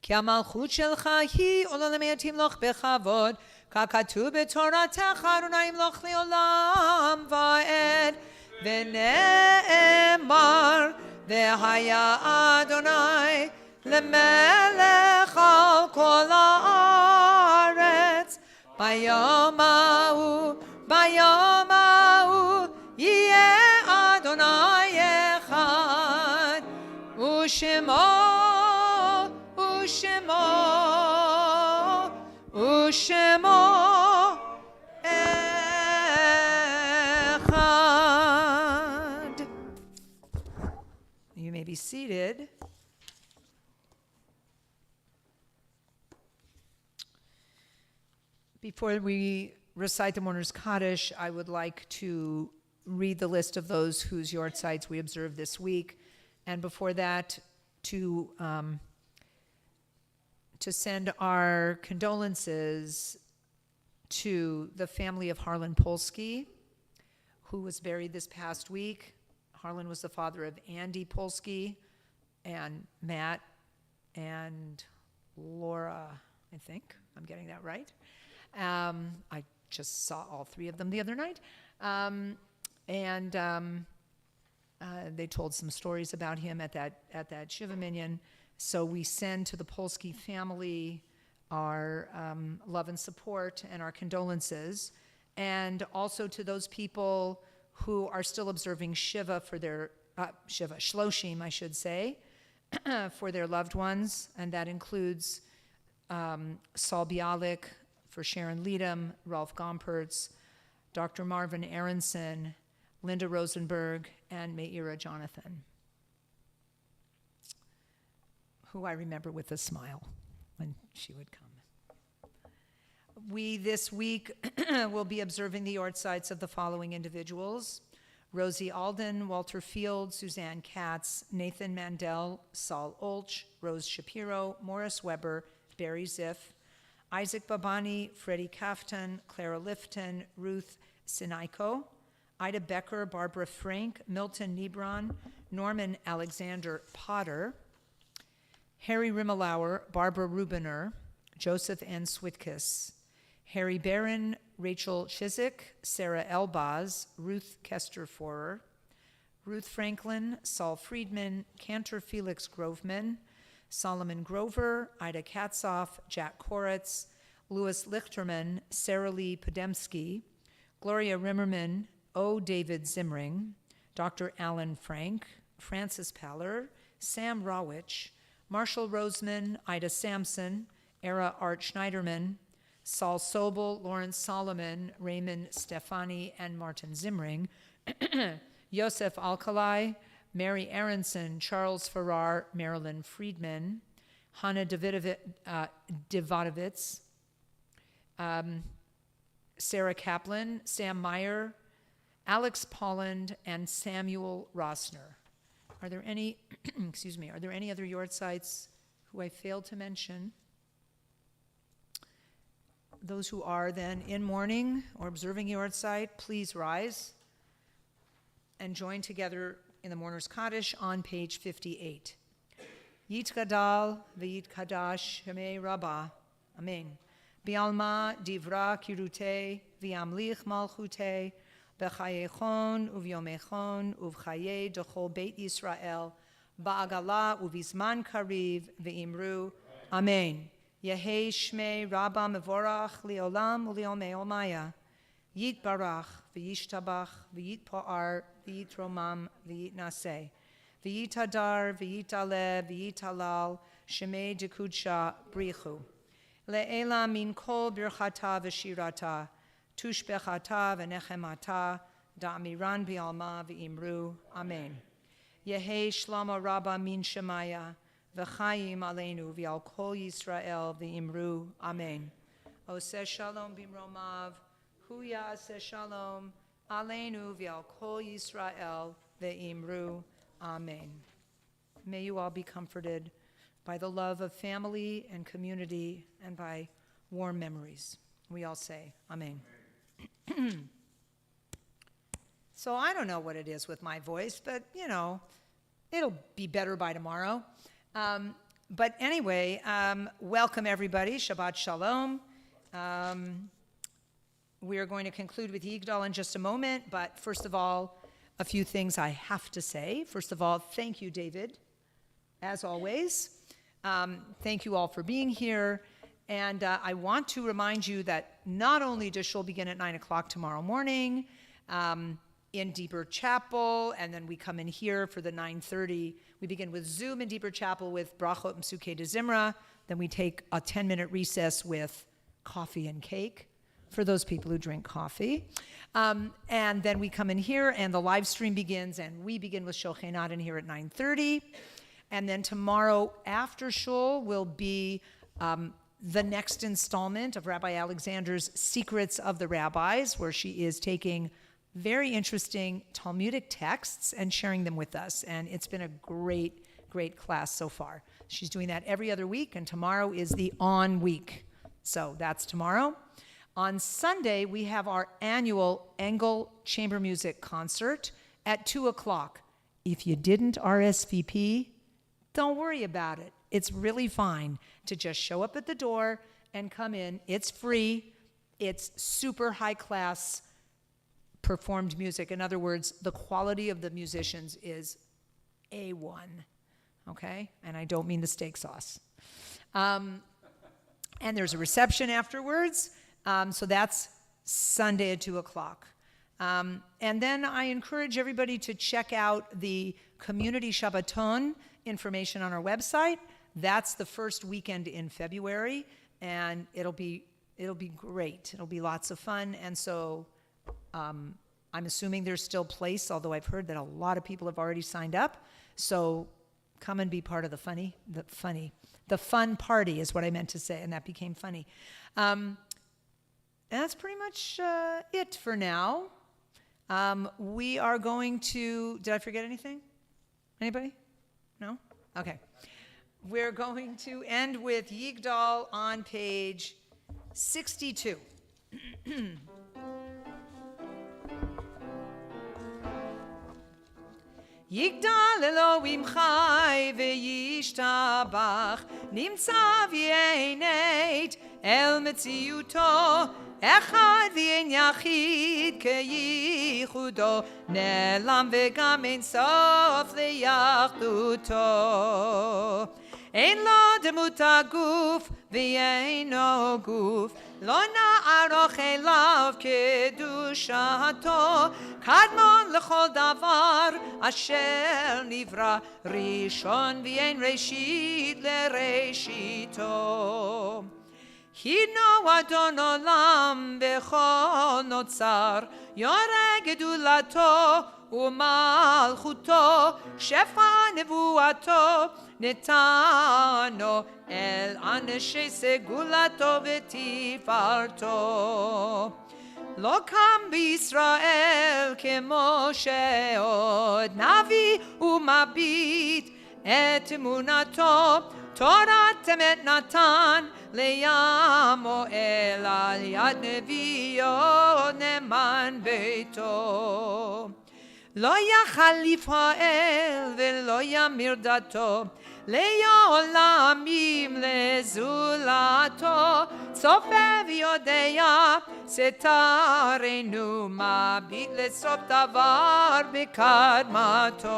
כי המלכות שלך היא עולמי תמלוך בכבוד, ככתוב בתורתך אדוני ימלוך לעולם ועד. ונאמר והיה אדוני למלך על כל הארץ, ביום ההוא יהיה אדוני אחד, ושמו אחד. You may be seated. Before we recite the Mourner's Kaddish, I would like to read the list of those whose yortzites we observed this week, and before that, to send our condolences to the family of Harlan Polsky, who was buried this past week. Harlan was the father of Andy Polsky and Matt and Laura, I think. I'm getting that right. I just saw all three of them the other night. They told some stories about him at that Shiva Minyan. So we send to the Polsky family our love and support and our condolences, and also to those people who are still observing Shiva for their Shloshim, I should say, for their loved ones, and that includes Saul Bialik, for Sharon Leadham, Ralph Gompertz, Dr. Marvin Aronson, Linda Rosenberg, and Meira Jonathan, who I remember with a smile when she would come. We this week will be observing the yortzites of the following individuals: Rosie Alden, Walter Field, Suzanne Katz, Nathan Mandel, Saul Olch, Rose Shapiro, Morris Weber, Barry Ziff, Isaac Babani, Freddie Kaftan, Clara Lifton, Ruth Sinaiko, Ida Becker, Barbara Frank, Milton Nebron, Norman Alexander Potter, Harry Rimmelauer, Barbara Rubiner, Joseph N. Switkus, Harry Barron, Rachel Chiswick, Sarah Elbaz, Ruth Kester-Forer, Ruth Franklin, Saul Friedman, Cantor Felix Groveman, Solomon Grover, Ida Katzoff, Jack Koretz, Louis Lichterman, Sarah Lee Podemsky, Gloria Rimmerman, O. David Zimring, Dr. Alan Frank, Francis Paller, Sam Rawich, Marshall Roseman, Ida Sampson, Era Art Schneiderman, Saul Sobel, Lawrence Solomon, Raymond Stefani, and Martin Zimring, Yosef Alkalai, Mary Aronson, Charles Farrar, Marilyn Friedman, Hannah Divodovitz, Sarah Kaplan, Sam Meyer, Alex Polland, and Samuel Rossner. Are there any, are there any other yortzites who I failed to mention? Those who are then in mourning or observing yortzeit, please rise and join together in the Mourner's Kaddish on page 58. Yitgadal v'yitkadash Shemei Rabbah. Amen. Bialma divra kirute viamlich malchute bechayechon uvyomechon uvchaye dechol beit Yisrael ba'agala uvizman kariv ve'imru. Amen. Yehei shmei rabba mevorach leolam uleomei olmaya. Yit barach v'yishtabach v'yit po'ar v'yit romam v'yit naseh v'yit hadar v'yit aleh v'yit halal shemei dekudsha brichu. Le'ela min kol birchata v'shirata, tushbechata v'nechemata, da'amiran bi'alma v'imru. Amen. Yehei shlama rabba min shemaya, v'chayim aleinu v'al kol Yisrael v'imru. Amen. Oseh shalom bimromav, hu ya'aseh shalom, aleinu v'al kol Yisrael v'imru. Amen. May you all be comforted by the love of family and community and by warm memories. We all say, Amen. So I don't know what it is with my voice, but, it'll be better by tomorrow. But anyway, welcome everybody. Shabbat Shalom. We are going to conclude with Yigdal in just a moment, but first of all, a few things I have to say. First of all, thank you, David, as always. Thank you all for being here. And I want to remind you that not only does Shul begin at 9 o'clock tomorrow morning in Deeper Chapel, and then we come in here for the 9:30. We begin with Zoom in Deeper Chapel with Brachot and Psukei de Zimra. Then we take a 10-minute recess with coffee and cake for those people who drink coffee. And then we come in here, and the live stream begins, and we begin with Shochenat in here at 9:30. And then tomorrow after Shul will be the next installment of Rabbi Alexander's Secrets of the Rabbis, where she is taking very interesting Talmudic texts and sharing them with us. And it's been a great, great class so far. She's doing that every other week, and tomorrow is the on week. So that's tomorrow. On Sunday, we have our annual Engel Chamber Music concert at 2 o'clock. If you didn't RSVP, don't worry about it. It's really fine to just show up at the door and come in. It's free. It's super high class performed music. In other words, the quality of the musicians is A1, okay? And I don't mean the steak sauce. And there's a reception afterwards. So that's Sunday at 2 o'clock. And then I encourage everybody to check out the Community Shabbaton information on our website. That's the first weekend in February, and it'll be great. It'll be lots of fun. And so I'm assuming there's still place, although I've heard that a lot of people have already signed up. So come and be part of the fun party is what I meant to say, and that became funny. And that's pretty much it for now. We are going to, did I forget anything? Anybody? No? Okay. We're going to end with Yigdal on page 62. Yigdal Elohim chai v'yishtabach nimtza v'yeneit el metziuto echad v'yen yachid keyichudo ne'lam v'gam ein sof le'yachduto ein lo demut haguf v'yeino guf lo na'aroch elav kedushato kadmon lechol davar asher nivra rishon v'yein reshit lereshito Hino adon olam bechol notzar yoreh gedulato umalchuto shefa nevuato netano el anshei segulato v'tifarto lo kam b'Yisrael kemo she'od navi umabit et emunato Torah temet natan leyamo el al yad nevio neman beito Lo yachal lifa'el velo yamir dato לעולמים לזולתו, צופה ויודע, סתרנו מביט לסוף דבר בקדמתו.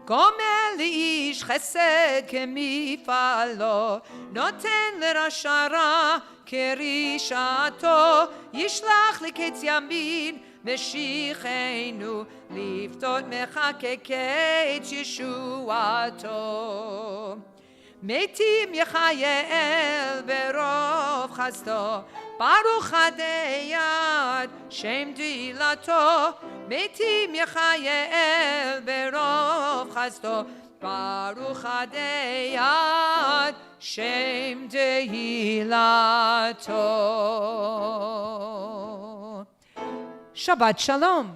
גומל לאיש חסד כמפעלו, נותן לרשע רע כרשעתו, ישלח לקץ ימין משיחנו, לפתות מחקקי ישועתו. מתים יחייל ברוב חסדו, ברוך הדיין שם תהילתו. מתים יחייל ברוב חסדו, ברוך הדיין שם תהילתו. שבת שלום.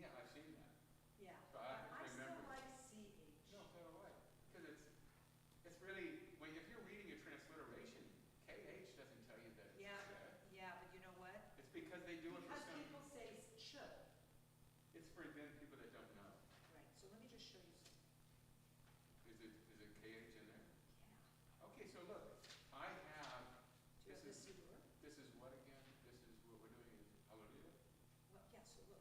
Yeah, I've seen that. Yeah. So I have to I still remember. like CH. No, so do I. Because it's really, if you're reading a transliteration, KH doesn't tell you that it's Yeah, said. yeah, but you know what? It's because they do it for Because some, people say ch. it's for then people that don't know. Right, so let me just show you something. Is it KH in there? Yeah. Okay, so look, I have, Do you have the this Siddur? is what again? This is what we're doing is Hallelujah. Well, yeah, so look.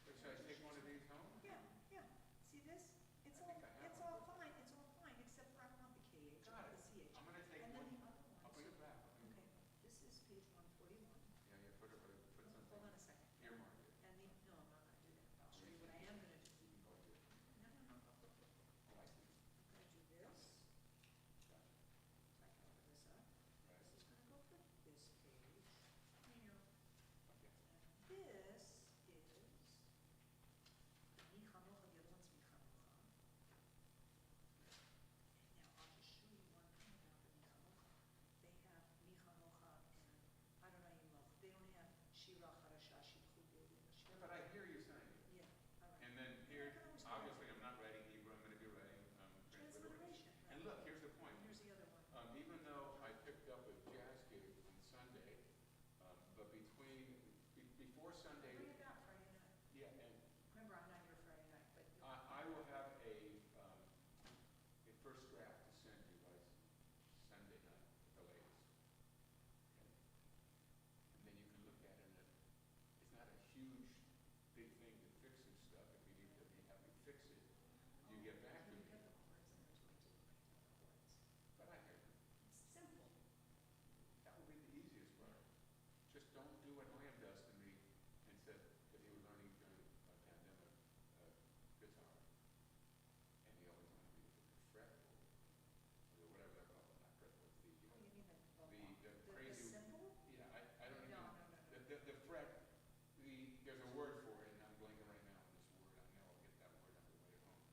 Or should I take one of these home? Yeah, yeah. See this? It's I all, think I have it's one. all fine, it's all fine, except for I don't want the KH, I Got want it. the CH. I'm gonna take And then one. the other one. I'll bring it back. Okay, this is page 141. Yeah, put something. Hold on a second. Earmark it. And the, no, I'm not gonna do that. I'll show you what I am gonna do. You can go to it. No, no, no. Oh, I see. I'm gonna do this. Gotcha. So I can open this up. Right. This is gonna go for this page. Here. Okay. And this is Mi Chanocha, the other one's Mi Chanocha. And now I'll just show you one thing about the Mi Chanocha. They have Mi Chanocha and Adonai Yimloch. They don't have Shira Charasha Shidchu Be'elim. Yeah, but I hear you saying it. Yeah, all right. And then here, obviously, I'm not writing Hebrew, I'm gonna be writing transliteration. Transliteration, right. And look, here's the point. Here's the other one. Even though I picked up a jazz gig on Sunday, but before Sunday, Bring it back Friday night. yeah, and Remember, I'm not here Friday night, but. I will have a first draft to send you by Sunday night, at the latest. And then you can look at it, and it's not a huge, big thing to fix and stuff. If you need to have me fix it, you get back to You me. get the chords and there's ways to break down the chords. But I hear you. It's simple. That would be the easiest part. Just don't do what Lamb does to me and said that he was learning during a pandemic guitar. And he always wanted me to fretboard, or whatever they're called, not fretboard, Oh, you mean the the crazy. simple? Yeah, I don't even. No. The fret, there's a word for it, and I'm blanking right now on this word. I know I'll get that word on the way home.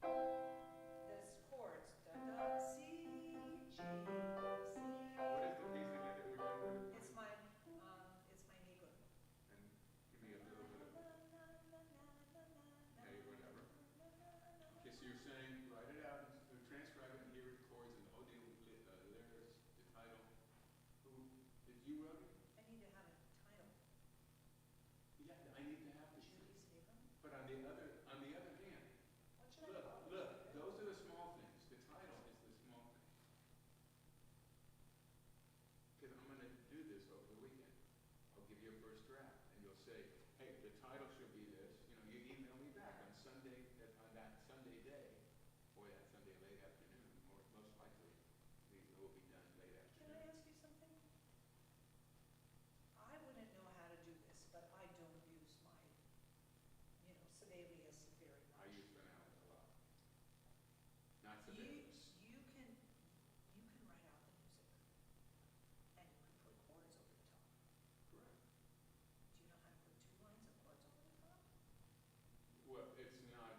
This chords, da da, C, G, C. What is the piece again that we're doing? It's my nigun. And give me a little bit of A, whatever. Okay, so you're saying, write it out, and transcribe it, and here it chords, and oh, the lyrics, the title. Who, did you wrote it? I need to have a title. Yeah, I need to have this. Judy Stephen? But on the other hand, What should I call it? look, those are the small things. The title is the small thing. Because I'm going to do this over the weekend. I'll give you a first draft, and you'll say, hey, the title should be this. You know, you email me back on Sunday, on that Sunday day, or that Sunday late afternoon, or most likely, these will be done late Can afternoon. I ask you something? I wouldn't know how to do this, but I don't use my, Sibelius very I much. use finales a lot. Not so You, big. you can write out the music, and you can put chords over the top. Correct. Do you know how to put 2 lines of chords over the top? Well, it's not,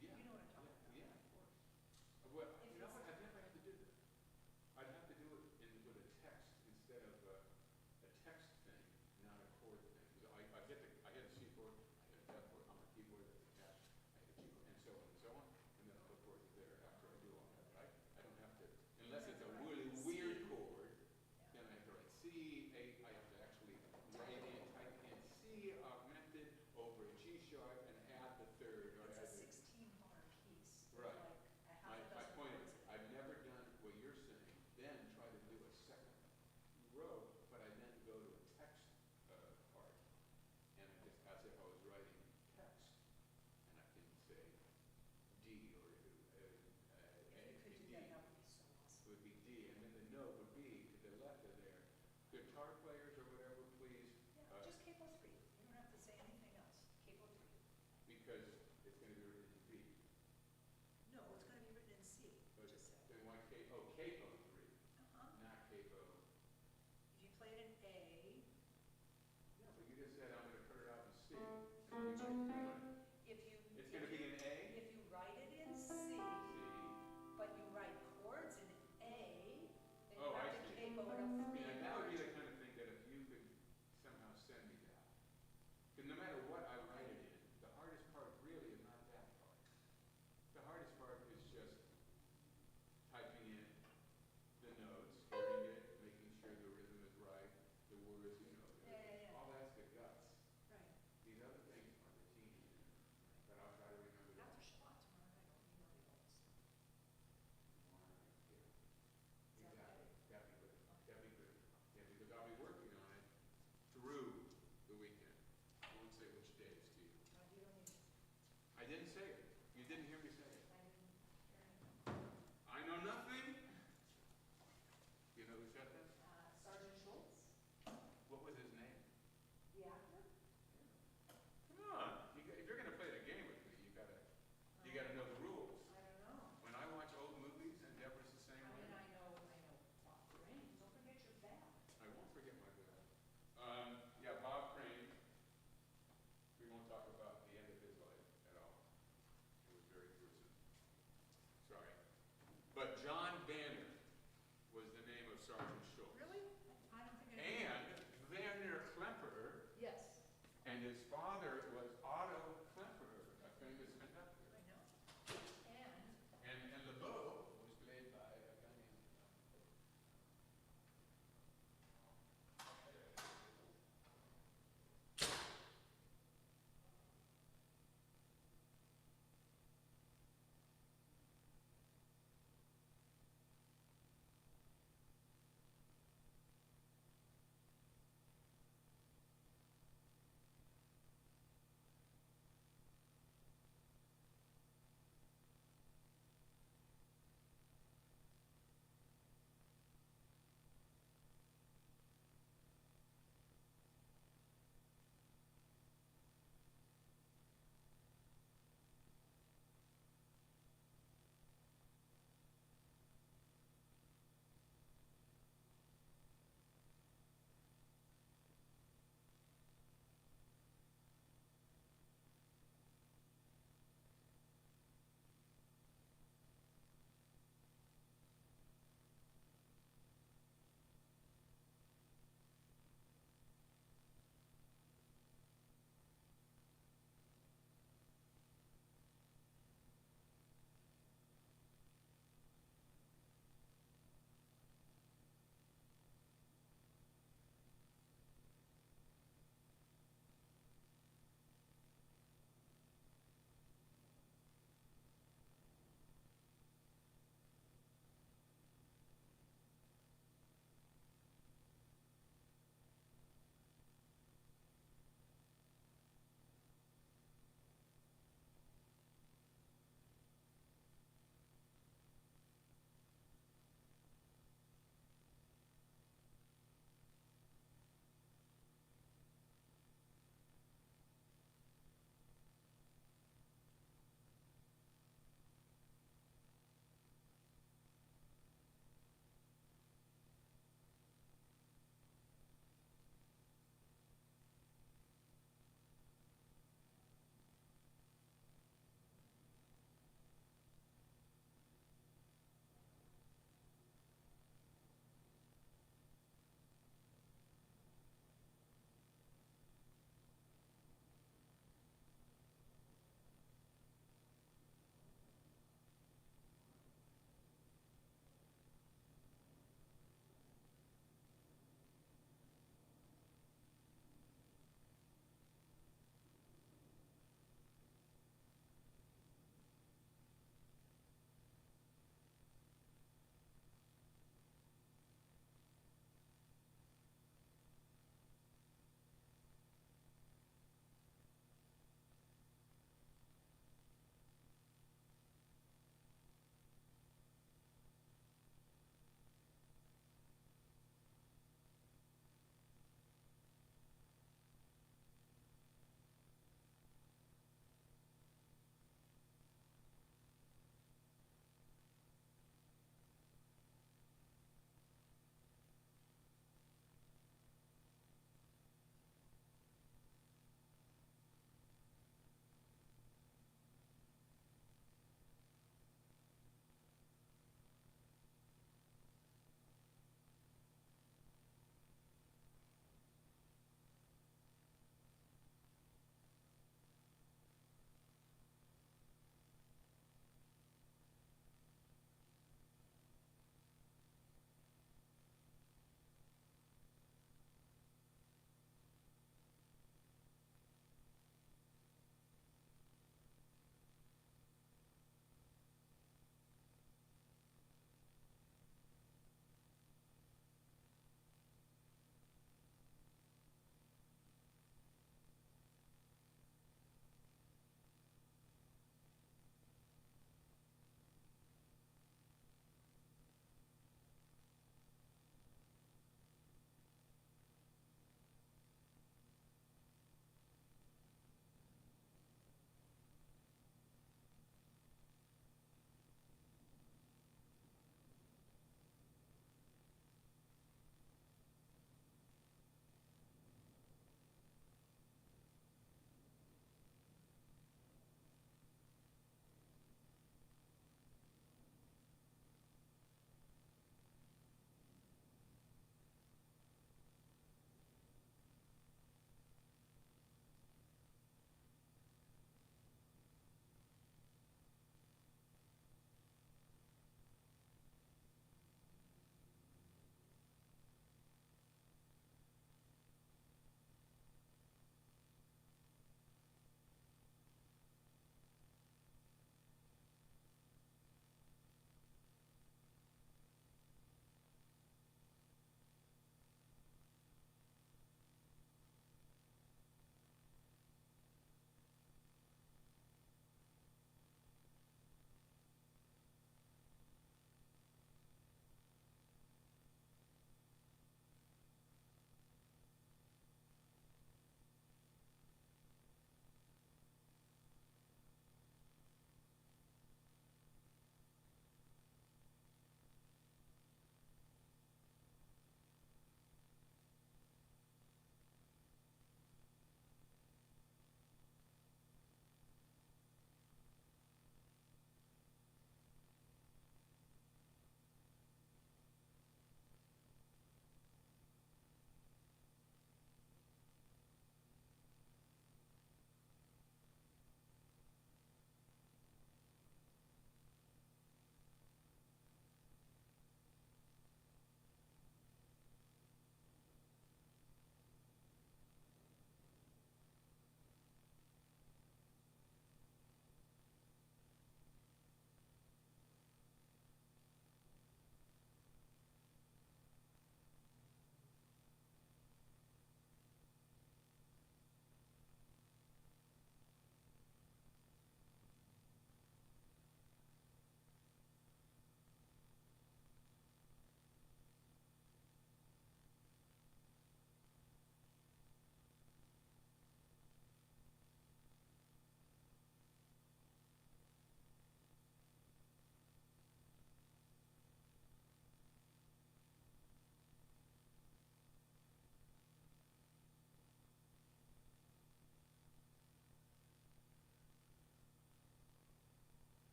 yeah. You know what I'm talking about. Yeah, of course. Well, If you know it's- what, I'd never have to do that. I'd have to do it with a text instead of a text thing, not a chord thing. 'Cause I hit a C chord, I hit a F chord on the keyboard that's attached, I hit a G chord, and so on, and then all the chords are there after I do all that, right? I don't have to, unless it's a really weird chord, Yeah. then I have to write C, I have to actually write in, type in C augmented over a G sharp and add the third, or It's a add the 16-bar piece. Right. Like a half My a dozen point chords is, in it. I've never done what you're saying, then try to do a second row, but I then go to a text part, and I just, as if I was writing text, and I can say D or If you could do D. that, that would be so It awesome. would be D, and then the note would be to the left of there. Guitar players or whatever, please, Yeah, just capo 3. You don't have to say anything else. Capo 3. because it's going to be written in B. No, it's going to be written in C. But Just say. then why capo 3, Uh-huh. not capo. If you play it in A, Yeah, but you just said I'm going to put it out in C. And you go through it. if you It's going to be in A, if you write it in C, C. but you write chords in A, then Oh, you I have to see. capo it up 3 Yeah, that would be bars. the kind of thing that if you could somehow send me that. Because no matter what I write it in, the hardest part really is not that part. The hardest part is just typing in the notes, hearing it, making sure the rhythm is right, the words, Yeah. all that's the guts. Right. These other things are the tedium. But I'll try to remember that. After Shabbat tomorrow night, I'll email you all this stuff. Is that Exactly. okay? That'd be good. That'd be good. Yeah, because I'll be working on it through the weekend. I won't say which days to you. You don't need to. I didn't say it. You didn't hear me say